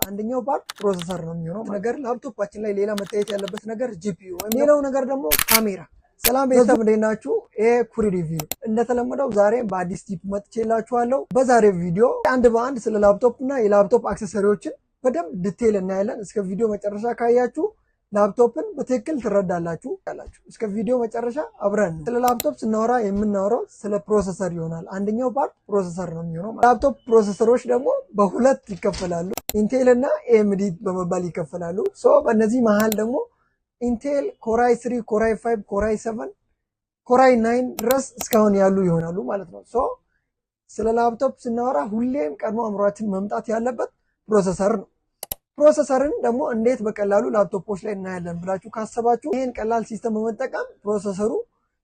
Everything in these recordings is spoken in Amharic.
አንደኛው ፓርት ፕሮሰሰር ነው የሚሆነው ነገር ላፕቶፓችን ላይ ሌላ መታየት ያለበት ነገር ጂፒዩ ወይም ሌላው ነገር ደግሞ ካሜራ። ሰላም ቤተሰብ እንዴት ናችሁ? ኩሪ ሪቪው እንደተለመደው ዛሬም በአዲስ ቲፕ መጥቼላችኋለሁ። በዛሬው ቪዲዮ አንድ በአንድ ስለ ላፕቶፕ እና የላፕቶፕ አክሰሰሪዎችን በደንብ ዲቴል እናያለን። እስከ ቪዲዮ መጨረሻ ካያችሁ ላፕቶፕን በትክክል ትረዳላችሁ። እስከ ቪዲዮ መጨረሻ አብረን ስለ ላፕቶፕ ስናወራ የምናወራው ስለ ፕሮሰሰር ይሆናል። አንደኛው ፓርት ፕሮሰሰር ነው የሚሆነው። ላፕቶፕ ፕሮሰሰሮች ደግሞ በሁለት ይከፈላሉ፣ ኢንቴል እና ኤኤምዲ በመባል ይከፈላሉ። በእነዚህ መሃል ደግሞ ኢንቴል ኮራይ 3፣ ኮራይ 5፣ ኮራይ 7፣ ኮራይ 9 ድረስ እስካሁን ያሉ ይሆናሉ ማለት ነው። ስለ ላፕቶፕ ስናወራ ሁሌም ቀድሞ አእምሯችን መምጣት ያለበት ፕሮሰሰር ነው። ፕሮሰሰርን ደግሞ እንዴት በቀላሉ ላፕቶፖች ላይ እናያለን ብላችሁ ካሰባችሁ ይህን ቀላል ሲስተም በመጠቀም ፕሮሰሰሩ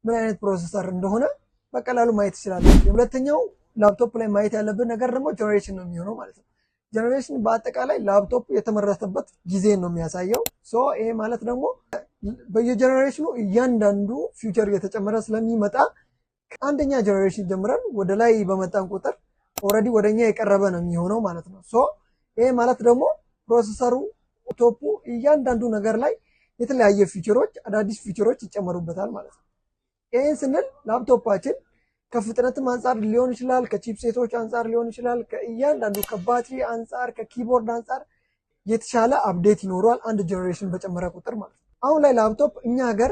ምን አይነት ፕሮሰሰር እንደሆነ በቀላሉ ማየት ይችላለን። የሁለተኛው ላፕቶፕ ላይ ማየት ያለብን ነገር ደግሞ ጀነሬሽን ነው የሚሆነው ማለት ነው። ጀነሬሽን በአጠቃላይ ላፕቶፕ የተመረተበት ጊዜ ነው የሚያሳየው። ይሄ ማለት ደግሞ በየጀነሬሽኑ እያንዳንዱ ፊውቸር እየተጨመረ ስለሚመጣ ከአንደኛ ጀነሬሽን ጀምረን ወደ ላይ በመጣን ቁጥር ኦልሬዲ ወደኛ የቀረበ ነው የሚሆነው ማለት ነው። ይሄ ማለት ደግሞ ፕሮሰሰሩ ቶፑ እያንዳንዱ ነገር ላይ የተለያየ ፊቸሮች አዳዲስ ፊቸሮች ይጨመሩበታል ማለት ነው። ይህን ስንል ላፕቶፓችን ከፍጥነትም አንጻር ሊሆን ይችላል፣ ከቺፕሴቶች አንጻር ሊሆን ይችላል፣ ከእያንዳንዱ ከባትሪ አንጻር ከኪቦርድ አንጻር የተሻለ አፕዴት ይኖረዋል አንድ ጀነሬሽን በጨመረ ቁጥር ማለት ነው። አሁን ላይ ላፕቶፕ እኛ ሀገር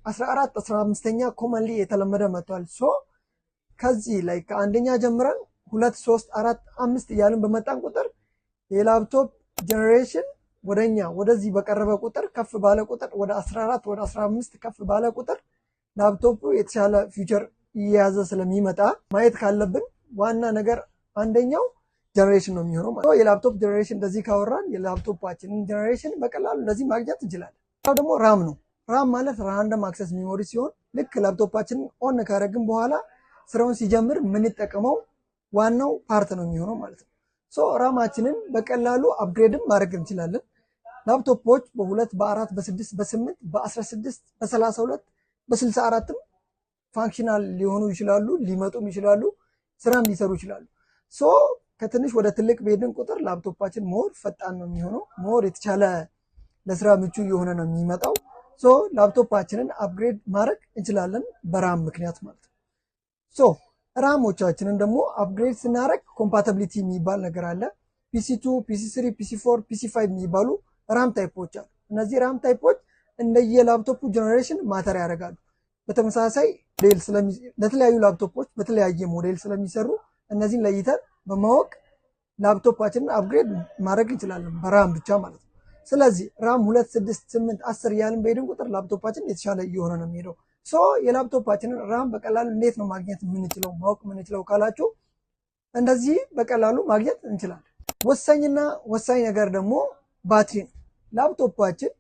14 15ኛ ኮመንሊ የተለመደ መጥቷል። ከዚህ ላይ ከአንደኛ ጀምረን 2 3 4 5 እያልን በመጣን ቁጥር የላፕቶፕ ጀነሬሽን ወደኛ ወደዚህ በቀረበ ቁጥር ከፍ ባለ ቁጥር ወደ 14 ወደ 15 ከፍ ባለ ቁጥር ላፕቶፑ የተሻለ ፊቸር እየያዘ ስለሚመጣ ማየት ካለብን ዋና ነገር አንደኛው ጀነሬሽን ነው የሚሆነው ማለት ነው። የላፕቶፕ ጀነሬሽን እንደዚህ ካወራን የላፕቶፓችንን ጀነሬሽን በቀላሉ እንደዚህ ማግኘት እንችላለን። ደግሞ ራም ነው። ራም ማለት ራንደም አክሰስ ሜሞሪ ሲሆን ልክ ላፕቶፓችንን ኦን ካረግን በኋላ ስራውን ሲጀምር የምንጠቀመው ዋናው ፓርት ነው የሚሆነው ማለት ነው። ራማችንን በቀላሉ አፕግሬድም ማድረግ እንችላለን። ላፕቶፖች በ2 በ4 በ6 በ8 በ16 በ32 በ64ም ፋንክሽናል ሊሆኑ ይችላሉ፣ ሊመጡም ይችላሉ፣ ስራም ሊሰሩ ይችላሉ። ከትንሽ ወደ ትልቅ በሄድን ቁጥር ላፕቶፓችን ሞር ፈጣን ነው የሚሆነው፣ ሞር የተቻለ ለስራ ምቹ የሆነ ነው የሚመጣው። ላፕቶፓችንን አፕግሬድ ማድረግ እንችላለን በራም ምክንያት ማለት ነው። ራሞቻችንን ደግሞ አፕግሬድ ስናደርግ ኮምፓቲቢሊቲ የሚባል ነገር አለ። ፒሲ2፣ ፒሲ3፣ ፒሲ4፣ ፒሲ5 የሚባሉ ራም ታይፖች አሉ። እነዚህ ራም ታይፖች እንደየላፕቶፑ ጀነሬሽን ማተር ያደርጋሉ። በተመሳሳይ ለተለያዩ ላፕቶፖች በተለያየ ሞዴል ስለሚሰሩ እነዚህን ለይተን በማወቅ ላፕቶፓችንን አፕግሬድ ማድረግ እንችላለን በራም ብቻ ማለት ነው። ስለዚህ ራም 2 6 8 10 እያልን በሄድን ቁጥር ላፕቶፓችን የተሻለ እየሆነ ነው የሚሄደው። የላፕቶፓችንን ራም በቀላሉ እንዴት ነው ማግኘት የምንችለው ማወቅ የምንችለው ካላችሁ እንደዚህ በቀላሉ ማግኘት እንችላለን። ወሳኝና ወሳኝ ነገር ደግሞ ባትሪ ነው። ላፕቶፓችን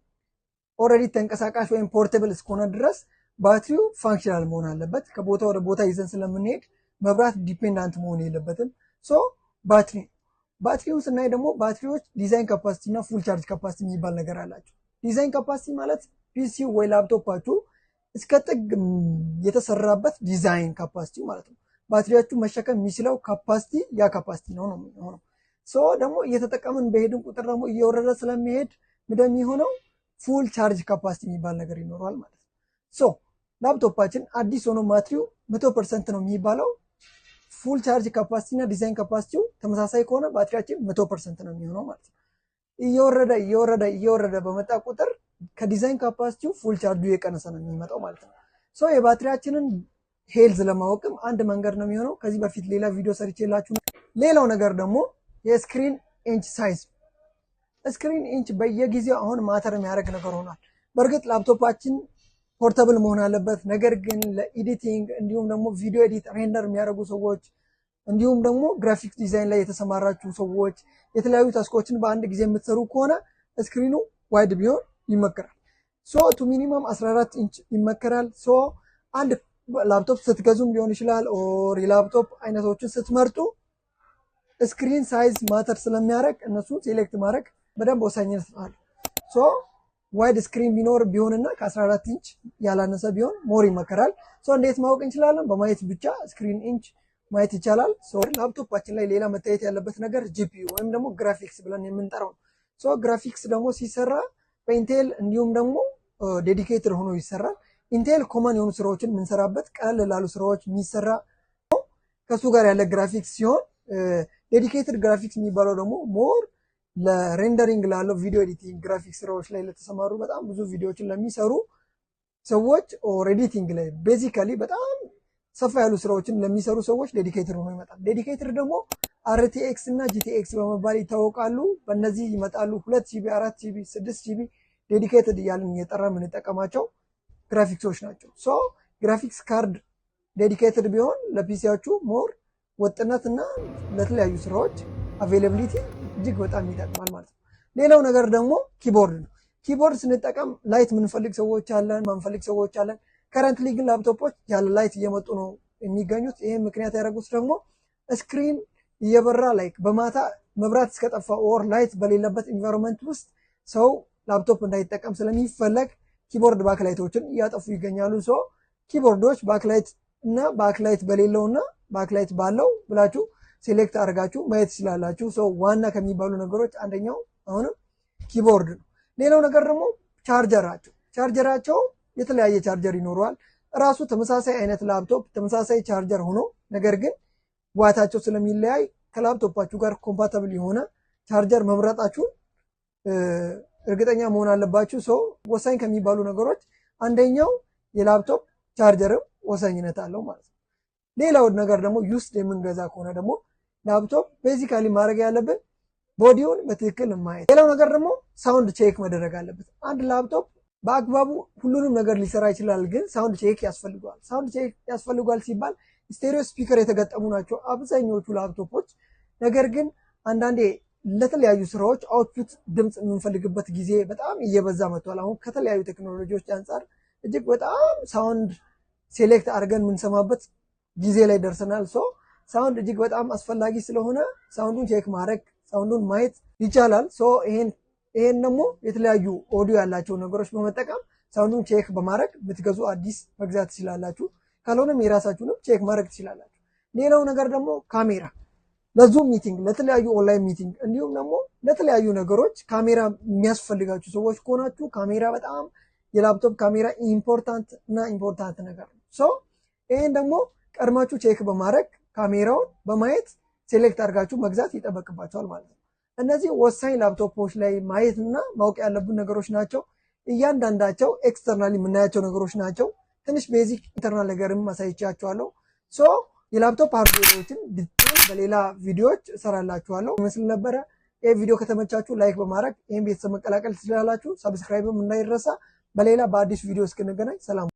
ኦልሬዲ ተንቀሳቃሽ ወይም ፖርቴብል እስከሆነ ድረስ ባትሪው ፋንክሽናል መሆን አለበት። ከቦታ ወደ ቦታ ይዘን ስለምንሄድ መብራት ዲፔንዳንት መሆን የለበትም። ባትሪውን ስናይ ደግሞ ባትሪዎች ዲዛይን ካፓሲቲ እና ፉል ቻርጅ ካፓሲቲ የሚባል ነገር አላቸው። ዲዛይን ካፓሲቲ ማለት ፒሲ ወይ ላፕቶፓችሁ እስከ ጥግ የተሰራበት ዲዛይን ካፓሲቲ ማለት ነው። ባትሪያችሁ መሸከም የሚችለው ካፓሲቲ ያ ካፓሲቲ ነው የሚሆነው። ደግሞ እየተጠቀምን በሄድን ቁጥር ደግሞ እየወረደ ስለሚሄድ እንደሚሆነው ፉል ቻርጅ ካፓሲቲ የሚባል ነገር ይኖረዋል ማለት ነው። ላፕቶፓችን አዲስ ሆኖ ባትሪው 100% ነው የሚባለው። ፉል ቻርጅ ካፓሲቲ እና ዲዛይን ካፓሲቲው ተመሳሳይ ከሆነ ባትሪያችን 100% ነው የሚሆነው ማለት ነው። እየወረደ በመጣ ቁጥር ከዲዛይን ካፓሲቲው ፉል ቻርጁ የቀነሰ ነው የሚመጣው ማለት ነው። የባትሪያችንን ሄልዝ ለማወቅም አንድ መንገድ ነው የሚሆነው። ከዚህ በፊት ሌላ ቪዲዮ ሰርቼላችሁ። ሌላው ነገር ደግሞ የስክሪን ኢንች ሳይዝ። ስክሪን ኢንች በየጊዜው አሁን ማተር የሚያደርግ ነገር ሆኗል። በእርግጥ ላፕቶፓችን ፖርተብል መሆን አለበት። ነገር ግን ለኤዲቲንግ እንዲሁም ደግሞ ቪዲዮ ኤዲት ሬንደር የሚያደርጉ ሰዎች እንዲሁም ደግሞ ግራፊክስ ዲዛይን ላይ የተሰማራችሁ ሰዎች የተለያዩ ታስኮችን በአንድ ጊዜ የምትሰሩ ከሆነ ስክሪኑ ዋይድ ቢሆን ይመከራል። ቱ ሚኒመም 14 ኢንች ይመከራል። አንድ ላፕቶፕ ስትገዙም ሊሆን ይችላል ኦር የላፕቶፕ አይነቶችን ስትመርጡ ስክሪን ሳይዝ ማተር ስለሚያደርግ እነሱን ሴሌክት ማድረግ በደንብ ወሳኝነት አለው። ዋይድ ስክሪን ቢሆንና ከ14 ኢንች ያላነሰ ቢሆን ሞር ይመከራል። እንዴት ማወቅ እንችላለን? በማየት ብቻ ስክሪን ኢንች ማየት ይቻላል። ላፕቶፓችን ላይ ሌላ መታየት ያለበት ነገር ጂፒዩ ወይም ደግሞ ግራፊክስ ብለን የምንጠራው ግራፊክስ ደግሞ ሲሰራ በኢንቴል እንዲሁም ደግሞ ዴዲኬትድ ሆኖ ይሰራል። ኢንቴል ኮመን የሆኑ ስራዎችን የምንሰራበት ቀለል ላሉ ስራዎች የሚሰራ ከሱ ጋር ያለ ግራፊክስ ሲሆን ዴዲኬትድ ግራፊክስ የሚባለው ደግሞ ሞር ለሬንደሪንግ ላለው ቪዲዮ ኤዲቲንግ ግራፊክስ ስራዎች ላይ ለተሰማሩ በጣም ብዙ ቪዲዮዎችን ለሚሰሩ ሰዎች ኦር ኤዲቲንግ ላይ ቤዚካሊ በጣም ሰፋ ያሉ ስራዎችን ለሚሰሩ ሰዎች ዴዲኬትድ ሆኖ ይመጣል። ዴዲኬትድ ደግሞ አርቲኤክስ እና ጂቲኤክስ በመባል ይታወቃሉ። በእነዚህ ይመጣሉ 2 ጂቢ፣ 4 ጂቢ፣ 6 ጂቢ ዴዲኬትድ እያልን እየጠራ የምንጠቀማቸው ግራፊክሶች ናቸው። ሶ ግራፊክስ ካርድ ዴዲኬትድ ቢሆን ለፒሲያችሁ ሞር ወጥነት እና ለተለያዩ ስራዎች አቬይላቢሊቲ እጅግ በጣም ይጠቅማል ማለት ነው። ሌላው ነገር ደግሞ ኪቦርድ ነው። ኪቦርድ ስንጠቀም ላይት የምንፈልግ ሰዎች አለን፣ ማንፈልግ ሰዎች አለን። ከረንትሊ ግን ላፕቶፖች ያለ ላይት እየመጡ ነው የሚገኙት። ይህም ምክንያት ያደረጉት ደግሞ ስክሪን እየበራ ላይክ በማታ መብራት እስከጠፋ ኦር ላይት በሌለበት ኢንቫይሮንመንት ውስጥ ሰው ላፕቶፕ እንዳይጠቀም ስለሚፈለግ ኪቦርድ ባክላይቶችን እያጠፉ ይገኛሉ። ሶ ኪቦርዶች ባክላይት እና ባክላይት በሌለው እና ባክላይት ባለው ብላችሁ ሴሌክት አድርጋችሁ ማየት ትችላላችሁ። ሶ ዋና ከሚባሉ ነገሮች አንደኛው አሁንም ኪቦርድ ነው። ሌላው ነገር ደግሞ ቻርጀራቸው የተለያየ ቻርጀር ይኖረዋል። እራሱ ተመሳሳይ አይነት ላፕቶፕ ተመሳሳይ ቻርጀር ሆኖ ነገር ግን ዋታቸው ስለሚለያይ ከላፕቶፓችሁ ጋር ኮምፓተብል የሆነ ቻርጀር መምረጣችሁን እርግጠኛ መሆን አለባችሁ። ሰው ወሳኝ ከሚባሉ ነገሮች አንደኛው የላፕቶፕ ቻርጀርም ወሳኝነት አለው ማለት ነው። ሌላው ነገር ደግሞ ዩስድ የምንገዛ ከሆነ ደግሞ ላፕቶፕ ቤዚካሊ ማድረግ ያለብን ቦዲውን በትክክል ማየት። ሌላው ነገር ደግሞ ሳውንድ ቼክ መደረግ አለበት። አንድ ላፕቶፕ በአግባቡ ሁሉንም ነገር ሊሰራ ይችላል፣ ግን ሳውንድ ቼክ ያስፈልገዋል። ሳውንድ ቼክ ያስፈልገዋል ሲባል ስቴሪዮ ስፒከር የተገጠሙ ናቸው አብዛኞቹ ላፕቶፖች። ነገር ግን አንዳንዴ ለተለያዩ ስራዎች አውትፑት ድምፅ የምንፈልግበት ጊዜ በጣም እየበዛ መጥቷል። አሁን ከተለያዩ ቴክኖሎጂዎች አንጻር እጅግ በጣም ሳውንድ ሴሌክት አድርገን የምንሰማበት ጊዜ ላይ ደርሰናል። ሶ ሳውንድ እጅግ በጣም አስፈላጊ ስለሆነ ሳውንዱን ቼክ ማድረግ ሳውንዱን ማየት ይቻላል። ሶ ይሄን ደግሞ የተለያዩ ኦዲዮ ያላቸው ነገሮች በመጠቀም ሳውንዱን ቼክ በማድረግ ብትገዙ አዲስ መግዛት ትችላላችሁ። ካልሆነም የራሳችሁንም ቼክ ማድረግ ትችላላችሁ። ሌላው ነገር ደግሞ ካሜራ ለዙም ሚቲንግ፣ ለተለያዩ ኦንላይን ሚቲንግ እንዲሁም ደግሞ ለተለያዩ ነገሮች ካሜራ የሚያስፈልጋችሁ ሰዎች ከሆናችሁ ካሜራ በጣም የላፕቶፕ ካሜራ ኢምፖርታንት ነገር ነው። ሶ ይሄን ደግሞ ቀድማችሁ ቼክ በማድረግ ካሜራውን በማየት ሴሌክት አድርጋችሁ መግዛት ይጠበቅባቸዋል ማለት ነው። እነዚህ ወሳኝ ላፕቶፖች ላይ ማየትና ማወቅ ያለብን ነገሮች ናቸው። እያንዳንዳቸው ኤክስተርናሊ የምናያቸው ነገሮች ናቸው። ትንሽ ቤዚክ ኢንተርናል ነገርም አሳይቻችኋለሁ። ሶ የላፕቶፕ ሃርድዌሮችን ዲቴል በሌላ ቪዲዮዎች እሰራላችኋለሁ መስል ነበረ። ይህ ቪዲዮ ከተመቻችሁ ላይክ በማድረግ ይህን ቤተሰብ መቀላቀል ትችላላችሁ። ሰብስክራይብም እንዳይረሳ። በሌላ በአዲስ ቪዲዮ እስክንገናኝ ሰላም።